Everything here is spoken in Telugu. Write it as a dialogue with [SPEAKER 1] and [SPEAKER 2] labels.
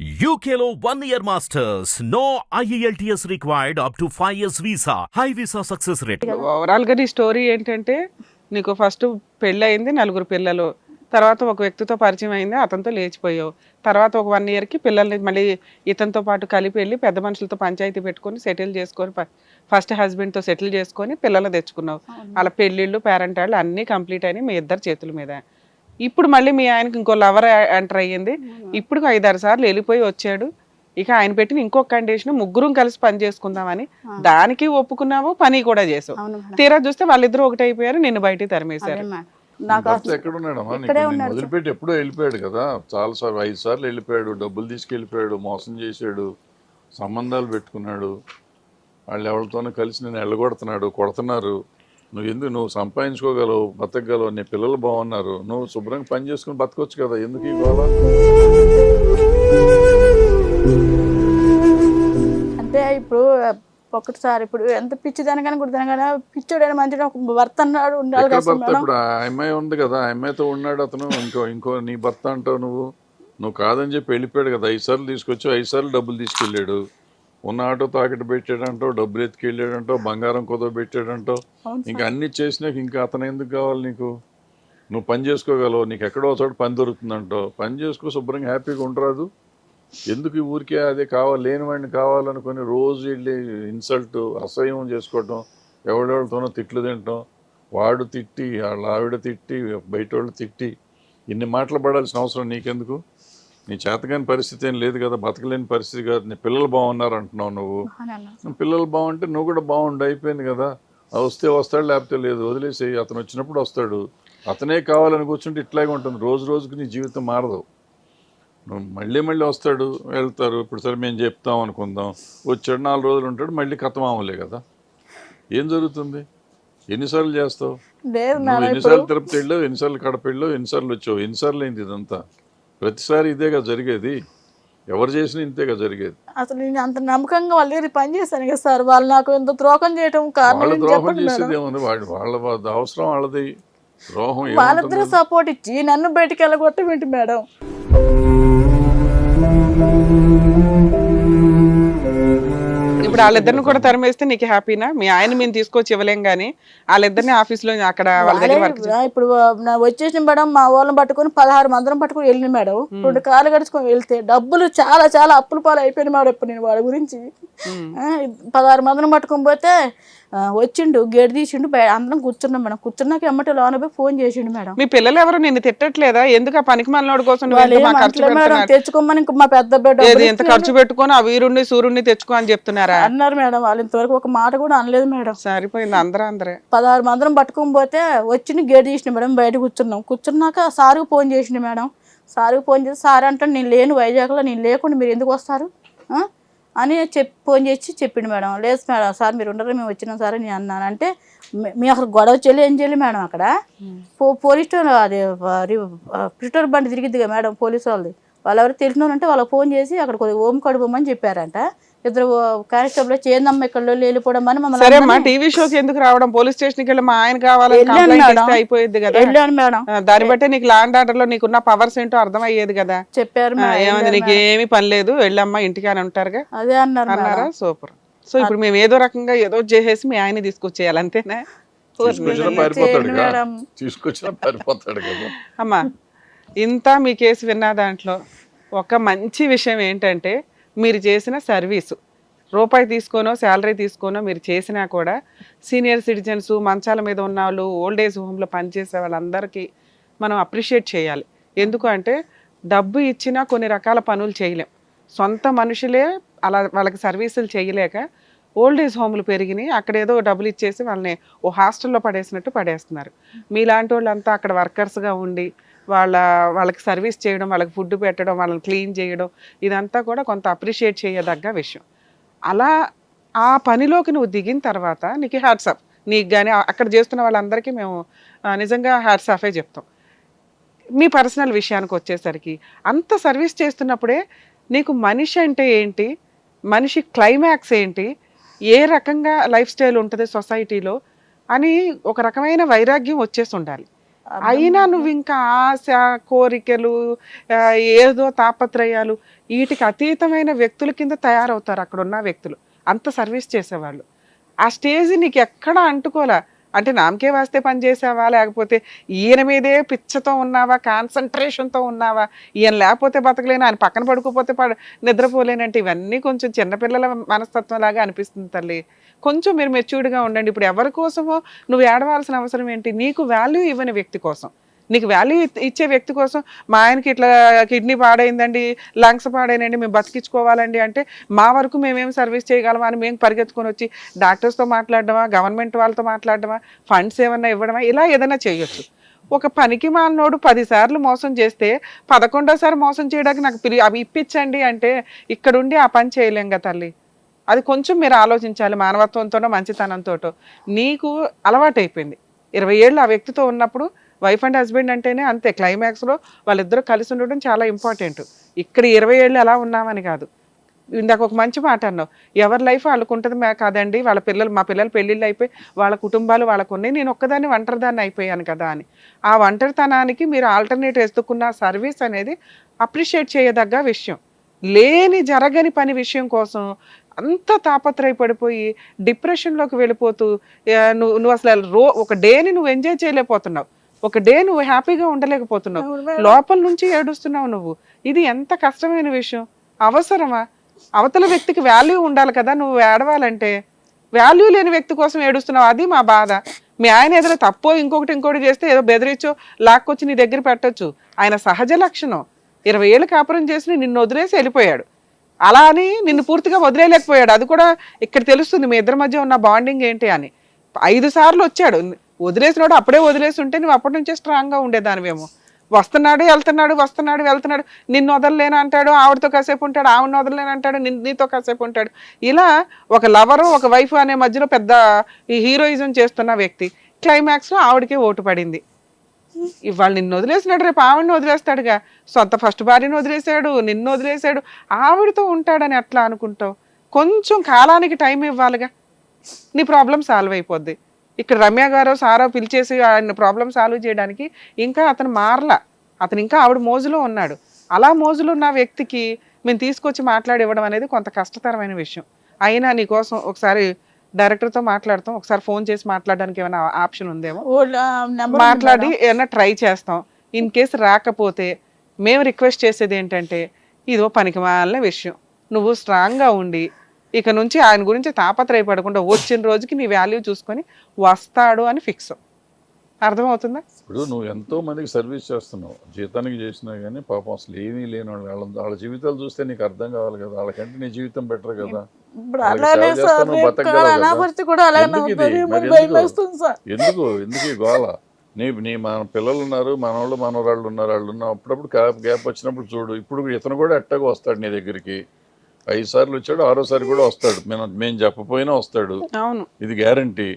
[SPEAKER 1] UKLO 1 year masters. No IELTS required up to 5 years visa. High visa success rate.
[SPEAKER 2] Overall గా నీ స్టోరీ ఏంటంటే నీకు ఫస్ట్ పెళ్ళయింది, 4 పిల్లలు. తర్వాత ఒక వ్యక్తితో పరిచయం అయింది, అతనితో లేచిపోయావు. తర్వాత ఒక 1 year కి పిల్లల్ని మళ్ళీ ఇతనితో పాటు కలిపి వెళ్ళి పెద్ద మనుషులతో పంచాయతీ పెట్టుకొని సెటిల్ చేసుకొని ఫస్ట్ హస్బెండ్తో సెటిల్ చేసుకొని పిల్లలు తెచ్చుకున్నావు. అలా పెళ్ళిళ్ళు పేరెంటాళ్ళు అన్నీ కంప్లీట్ అయినాయి మీ ఇద్దరు చేతుల మీద. ఇప్పుడు మళ్ళీ మీ ఆయనకి ఇంకో లవర్ ఎంటర్ అయ్యింది. ఇప్పుడు 5-6 సార్లు వెళ్ళిపోయి వచ్చాడు. ఇక ఆయన పెట్టిన ఇంకొక కండిషన్, ముగ్గురం కలిసి పని చేసుకుందామని. దానికి ఒప్పుకున్నావు, పని కూడా చేసావు. తీరా చూస్తే వాళ్ళిద్దరూ ఒకటైపోయారు, నిన్ను బయటికి తరిమేశారు.
[SPEAKER 3] వదిలిపెట్టి ఎప్పుడో వెళ్ళిపోయాడు కదా, చాలా సార్లు 5 సార్లు వెళ్ళిపోయాడు, డబ్బులు తీసుకెళ్ళిపోయాడు, మోసం చేశాడు, సంబంధాలు పెట్టుకున్నాడు, వాళ్ళు ఎవరితోనూ కలిసి నేను వెళ్ళగొడుతున్నాడు, కొడుతున్నారు. నువ్వు సంపాదించుకోగలవు, బతకగలవు, నీ పిల్లలు బాగున్నారు, నువ్వు శుభ్రంగా పని చేసుకుని బతకొచ్చు కదా, ఎందుకు ఈ గోళ?
[SPEAKER 4] అంటే ఇప్పుడు ఒకటిసారి ఇప్పుడు ఎంత పిచ్చి దానికన్నా కూడా దానికన్నా పిచ్చోడైనా మంచిగా ఒక భర్త అన్నాడు ఉండాలి కదా.
[SPEAKER 3] ఇప్పుడు ఆ అమ్మాయి ఉంది కదా, ఆ అమ్మాయితో ఉన్నాడు అతను. ఇంకో నీ భర్త అంటావు నువ్వు కాదని చెప్పి వెళ్ళిపోయాడు కదా. 5 సార్లు తీసుకొచ్చి 5 సార్లు డబ్బులు తీసుకెళ్ళాడు. ఉన్న ఆటో తాకట్టు పెట్టాడంటావు, డబ్బులు ఎత్తుకెళ్ళాడంటావు, బంగారం కుదవ పెట్టాడంటావు. ఇంకా అన్ని చేసినాక ఇంకా అతను ఎందుకు కావాలి నీకు? నువ్వు పని చేసుకోగలవు, నీకు ఎక్కడో చోట పని దొరుకుతుందంటావు. పని చేసుకో, శుభ్రంగా హ్యాపీగా ఉండరాదు. ఎందుకు ఈ ఊరికే అదే కావాలి, లేని వాడిని కావాలనుకొని రోజు వెళ్ళి ఇన్సల్ట్ అసహ్యం చేసుకోవటం, ఎవడెవరితోనో తిట్లు తినటం, వాడు తిట్టి వాళ్ళ ఆవిడ తిట్టి బయట వాళ్ళు తిట్టి ఇన్ని మాటలు పడాల్సిన అవసరం నీకెందుకు? నీ చేతకాని పరిస్థితి ఏం లేదు కదా, బతకలేని పరిస్థితి కాదు. నీ పిల్లలు బాగున్నారు అంటున్నావు. నువ్వు పిల్లలు బాగుంటే నువ్వు కూడా బాగుండు, అయిపోయింది కదా. వస్తే వస్తాడు, లేకపోతే లేదు, వదిలేసి అతను వచ్చినప్పుడు వస్తాడు. అతనే కావాలని కూర్చుంటే ఇట్లాగే ఉంటుంది. రోజు రోజుకి నీ జీవితం మారదు. నువ్వు మళ్ళీ వస్తాడు, వెళ్తారు. ఇప్పుడు సరే మేము చెప్తాం అనుకుందాం, వచ్చాడు 4 రోజులు ఉంటాడు, మళ్ళీ కథం అవ్వలే కదా. ఏం జరుగుతుంది? ఎన్నిసార్లు చేస్తావు? నువ్వు ఎన్నిసార్లు తిరుపతి వెళ్ళావు, ఎన్నిసార్లు కడప వెళ్ళావు, ఎన్నిసార్లు వచ్చావు, ఎన్నిసార్లు అయింది ఇదంతా? ప్రతిసారి ఇదేగా జరిగేది, ఎవరు చేసినా ఇంతేగా జరిగేది.
[SPEAKER 4] అసలు నేను అంత నమ్మకంగా వాళ్ళ దగ్గర పని చేశాను కదా సార్, వాళ్ళు నాకు ఎంత ద్రోహం చేయటం
[SPEAKER 3] వాళ్ళు ద్రోహం చేసేది ఏముంది? వాళ్ళ అవసరం వాళ్ళది. ద్రోహం
[SPEAKER 4] వాళ్ళిద్దరూ సపోర్ట్ ఇచ్చి నన్ను బయటికి వెళ్ళగొట్టమేంటి మేడం?
[SPEAKER 2] ఇప్పుడు వాళ్ళిద్దరిని కూడా తరిమేస్తే నీకు హ్యాపీనా? మీ ఆయన మేము తీసుకొచ్చి ఇవ్వలేం కానీ వాళ్ళిద్దరిని ఆఫీస్లో అక్కడ వాళ్ళ దగ్గర
[SPEAKER 4] ఇప్పుడు వచ్చేసిన మేడం మా వాళ్ళని పట్టుకొని 16 మందిరం పట్టుకొని వెళ్ళిన మేడం. 2 కార్లు గడుచుకొని వెళ్తే డబ్బులు చాలా చాలా అప్పుల పాలు అయిపోయినాయి మేడం. ఇప్పుడు నేను వాళ్ళ గురించి 16 మందిరం పట్టుకొని పోతే వచ్చిండు, గేట్ తీసిండు, అందరం కూర్చున్నాం మేడం. కూర్చున్నాక ఎమ్మటి లోన పోయి ఫోన్ చేసిండు మేడం.
[SPEAKER 2] మీ పిల్లలు ఎవరు నిన్ను తిట్టట్లేదా? ఎందుకు ఆ పనికి మనోడి కోసం
[SPEAKER 4] తెచ్చుకోమని మా పెద్ద బిడ్డ
[SPEAKER 2] ఎంత ఖర్చు పెట్టుకొని ఆ వీరుణ్ణి సూర్యుడిని తెచ్చుకో అని చెప్తున్నారా?
[SPEAKER 4] అన్నారు మేడం. వాళ్ళు ఇంతవరకు ఒక మాట కూడా అనలేదు మేడం.
[SPEAKER 2] సరిపోయింది, అందరే
[SPEAKER 4] 16 మందిరం పట్టుకొని పోతే వచ్చి గేట్ తీసిన మేడం. బయట కూర్చున్నాక సార్కు ఫోన్ చేసిండు మేడం. సార్కు ఫోన్ చేసి సార్ అంటే నేను లేను వైజాగ్లో, నేను లేకుండా మీరు ఎందుకు వస్తారు అని ఫోన్ చేసి చెప్పిండు మేడం. లేదు మేడం సార్ మీరు ఉండరు, మేము వచ్చినాం సార్ నేను అన్నాను. అంటే మేము అక్కడ గొడవ చెల్లి ఏం చేయాలి మేడం? అక్కడ పోలీస్ అది పిస్టల్ బండి తిరిగిద్దిగా మేడం పోలీసు వాళ్ళది. వాళ్ళు ఎవరు తెలిసిన అంటే వాళ్ళకి ఫోన్ చేసి అక్కడ కొద్దిగా ఓం కడుపోమని చెప్పారంట. 2 కానిస్టేబుల్ చేందమ్మ ఇక్కడ వెళ్ళిపోవడం అని
[SPEAKER 2] మమ్మల్ని టీవీ షోకి ఎందుకు రావడం? పోలీస్ స్టేషన్కి వెళ్ళి మా ఆయన కావాలని అయిపోయింది కదా.
[SPEAKER 4] వెళ్ళాను మేడం.
[SPEAKER 2] దాన్ని బట్టి నీకు ల్యాండ్ ఆర్డర్ లో నీకున్న పవర్స్ ఏంటో అర్థమయ్యేది కదా.
[SPEAKER 4] చెప్పారు
[SPEAKER 2] ఏమంది, నీకు ఏమి పని లేదు, వెళ్ళమ్మా ఇంటికి అని ఉంటారుగా.
[SPEAKER 4] అదే అన్నారా?
[SPEAKER 2] సూపర్. సో ఇప్పుడు మేము ఏదో రకంగా ఏదో చేసేసి మీ ఆయన తీసుకొచ్చేయాలి అంతేనా? అమ్మా ఇంత మీ కేసు విన్న దాంట్లో ఒక మంచి విషయం ఏంటంటే మీరు చేసిన సర్వీసు, రూపాయి తీసుకోనో శాలరీ తీసుకోనో మీరు చేసినా కూడా సీనియర్ సిటిజన్స్, మంచాల మీద ఉన్న వాళ్ళు, ఓల్డ్ ఏజ్ హోమ్లో పనిచేసే వాళ్ళందరికీ మనం అప్రిషియేట్ చేయాలి. ఎందుకు అంటే డబ్బు ఇచ్చినా కొన్ని రకాల పనులు చేయలేం. సొంత మనుషులే అలా వాళ్ళకి సర్వీసులు చేయలేక ఓల్డ్ ఏజ్ హోమ్లు పెరిగినాయి, అక్కడ ఏదో డబ్బులు ఇచ్చేసి వాళ్ళని ఓ హాస్టల్లో పడేసినట్టు పడేస్తున్నారు. మీలాంటి వాళ్ళంతా అక్కడ వర్కర్స్గా ఉండి వాళ్ళకి సర్వీస్ చేయడం, వాళ్ళకి ఫుడ్ పెట్టడం, వాళ్ళని క్లీన్ చేయడం, ఇదంతా కూడా కొంత అప్రిషియేట్ చేయదగ్గ విషయం. అలా ఆ పనిలోకి నువ్వు దిగిన తర్వాత నీకు హ్యాట్స్ ఆఫ్. నీకు కానీ అక్కడ చేస్తున్న వాళ్ళందరికీ మేము నిజంగా హ్యాట్స్ ఆఫే చెప్తాం. మీ పర్సనల్ విషయానికి వచ్చేసరికి అంత సర్వీస్ చేస్తున్నప్పుడే నీకు మనిషి అంటే ఏంటి, మనిషి క్లైమాక్స్ ఏంటి, ఏ రకంగా లైఫ్ స్టైల్ ఉంటుంది సొసైటీలో అని ఒక రకమైన వైరాగ్యం వచ్చేసి ఉండాలి. అయినా నువ్వు ఇంకా ఆశ, కోరికలు, ఆ, ఏదో తాపత్రయాలు, వీటికి అతీతమైన వ్యక్తుల కింద తయారవుతారు అక్కడ ఉన్న వ్యక్తులు, అంత సర్వీస్ చేసేవాళ్ళు. ఆ స్టేజ్ నీకు ఎక్కడా అంటుకోలే. అంటే నామకే వాస్తే పని చేసావా, లేకపోతే ఈయన మీదే పిచ్చతో ఉన్నావా, కాన్సన్ట్రేషన్తో ఉన్నావా, ఈయన లేకపోతే బతకలేను, ఆయన పక్కన పడుకోపోతే నిద్రపోలేనంటే ఇవన్నీ కొంచెం చిన్నపిల్లల మనస్తత్వం లాగా అనిపిస్తుంది తల్లి. కొంచెం మీరు మెచ్యూర్డ్గా ఉండండి. ఇప్పుడు ఎవరి కోసమో నువ్వు ఏడవాల్సిన అవసరం ఏంటి? నీకు వాల్యూ ఇవ్వని వ్యక్తి కోసం, నీకు వాల్యూ ఇచ్చే వ్యక్తి కోసం, మా ఆయనకి ఇట్లా కిడ్నీ పాడైందండి, లంగ్స్ పాడైనండి, మేము బతికించుకోవాలండి అంటే మా వరకు మేమేం సర్వీస్ చేయగలమా అని మేము పరిగెత్తుకొని వచ్చి డాక్టర్స్తో మాట్లాడడమా, గవర్నమెంట్ వాళ్ళతో మాట్లాడడమా, ఫండ్స్ ఏమన్నా ఇవ్వడమా, ఇలా ఏదైనా చేయొచ్చు. ఒక పనికి మాలినోడు 10 సార్లు మోసం చేస్తే 11వ సారి మోసం చేయడానికి నాకు అవి ఇప్పించండి అంటే ఇక్కడుండి ఆ పని చేయలేం కదా తల్లి. అది కొంచెం మీరు ఆలోచించాలి, మానవత్వంతోనో మంచితనంతోటో. నీకు అలవాటు అయిపోయింది 20 ఏళ్ళు ఆ వ్యక్తితో ఉన్నప్పుడు. వైఫ్ అండ్ హస్బెండ్ అంటేనే అంతే, క్లైమాక్స్లో వాళ్ళిద్దరూ కలిసి ఉండడం చాలా ఇంపార్టెంట్. ఇక్కడ 20 ఏళ్ళు ఎలా ఉన్నామని కాదు. ఇందాక ఒక మంచి మాట అన్నావు, ఎవరి లైఫ్ వాళ్ళకు ఉంటుంది కాదండి, వాళ్ళ పిల్లలు, మా పిల్లలు పెళ్ళిళ్ళు అయిపోయి వాళ్ళ కుటుంబాలు వాళ్ళకు ఉన్నాయి, నేను ఒక్కదాన్ని ఒంటరిదాన్ని అయిపోయాను కదా అని. ఆ ఒంటరితనానికి మీరు ఆల్టర్నేట్ వేసుకున్న సర్వీస్ అనేది అప్రిషియేట్ చేయదగ్గ విషయం. లేని జరగని పని విషయం కోసం అంత తాపత్రయపడిపోయి డిప్రెషన్లోకి వెళ్ళిపోతూ నువ్వు అసలు ఒక డేని నువ్వు ఎంజాయ్ చేయలేకపోతున్నావు, ఒక డే నువ్వు హ్యాపీగా ఉండలేకపోతున్నావు, లోపల నుంచి ఏడుస్తున్నావు నువ్వు. ఇది ఎంత కష్టమైన విషయం. అవసరమా? అవతల వ్యక్తికి వాల్యూ ఉండాలి కదా నువ్వు ఏడవాలంటే. వాల్యూ లేని వ్యక్తి కోసం ఏడుస్తున్నావు, అది మా బాధ. మీ ఆయన ఏదైనా తప్పో ఇంకొకటి చేస్తే ఏదో బెదిరించో లాక్కొచ్చి నీ దగ్గర పెట్టొచ్చు, ఆయన సహజ లక్షణం. 20 ఏళ్ళు కాపురం చేసి నిన్ను వదిలేసి వెళ్ళిపోయాడు, అలా అని నిన్ను పూర్తిగా వదిలేయలేకపోయాడు. అది కూడా ఇక్కడ తెలుస్తుంది మీ ఇద్దరి మధ్య ఉన్న బాండింగ్ ఏంటి అని. 5 సార్లు వచ్చాడు, వదిలేసినాడు. అప్పుడే వదిలేసి ఉంటే నువ్వు అప్పటి నుంచే స్ట్రాంగ్గా ఉండేదానివేమో. వస్తున్నాడు వెళ్తున్నాడు, నిన్ను వదలలేను అంటాడు, ఆవిడతో కాసేపు ఉంటాడు, ఆవిడని వదలలేను అంటాడు, నీతో కాసేపు ఉంటాడు. ఇలా ఒక లవరు ఒక వైఫ్ అనే మధ్యలో పెద్ద ఈ హీరోయిజం చేస్తున్న వ్యక్తి క్లైమాక్స్లో ఆవిడకే ఓటు పడింది. ఇవాళ నిన్ను వదిలేసినాడు, రేపు ఆవిడని వదిలేస్తాడుగా. సొంత ఫస్ట్ భార్యను వదిలేశాడు, నిన్ను వదిలేశాడు, ఆవిడతో ఉంటాడని ఎట్లా అనుకుంటావు? కొంచెం కాలానికి టైం ఇవ్వాలిగా, నీ ప్రాబ్లం సాల్వ్ అయిపోద్ది. ఇక్కడ రమ్య గారో సారో పిలిచేసి ఆయన ప్రాబ్లం సాల్వ్ చేయడానికి ఇంకా అతను మారలా, అతను ఇంకా ఆవిడ మోజులో ఉన్నాడు. అలా మోజులో ఉన్న వ్యక్తికి మేము తీసుకొచ్చి మాట్లాడి ఇవ్వడం అనేది కొంత కష్టతరమైన విషయం. అయినా నీకోసం ఒకసారి డైరెక్టర్తో మాట్లాడతాం, ఒకసారి ఫోన్ చేసి మాట్లాడడానికి ఏమైనా ఆప్షన్ ఉందేమో మాట్లాడి ఏమైనా ట్రై చేస్తాం. ఇన్ కేసు రాకపోతే మేము రిక్వెస్ట్ చేసేది ఏంటంటే, ఇదో పనికి మాలిన విషయం, నువ్వు స్ట్రాంగ్గా ఉండి ఇక నుంచి ఆయన గురించి తాపత్రయపడకుండా వచ్చిన రోజుకి నీ వాల్యూ చూసుకొని వస్తాడు అని ఫిక్స్. అర్థమవుతుందా?
[SPEAKER 3] ఇప్పుడు నువ్వు ఎంతో మందికి సర్వీస్ చేస్తున్నావు, జీతానికి చేసినా కానీ పాపం అసలు ఏమీ లేని వాళ్ళ జీవితాలు చూస్తే నీకు అర్థం కావాలి కదా, వాళ్ళకంటే నీ జీవితం బెటర్ కదా. ఎందుకు ఈ గోల? నీ మన పిల్లలు ఉన్నారు, మనవాళ్ళు మనవరాళ్ళు ఉన్నారు, వాళ్ళు ఉన్నారు. అప్పుడప్పుడు గ్యాప్ వచ్చినప్పుడు చూడు. ఇప్పుడు ఇతను కూడా ఎట్టగా వస్తాడు నీ దగ్గరికి. 5 సార్లు వచ్చాడు, 6వ సారి కూడా వస్తాడు. మేము చెప్పపోయినా వస్తాడు, ఇది గ్యారంటీ.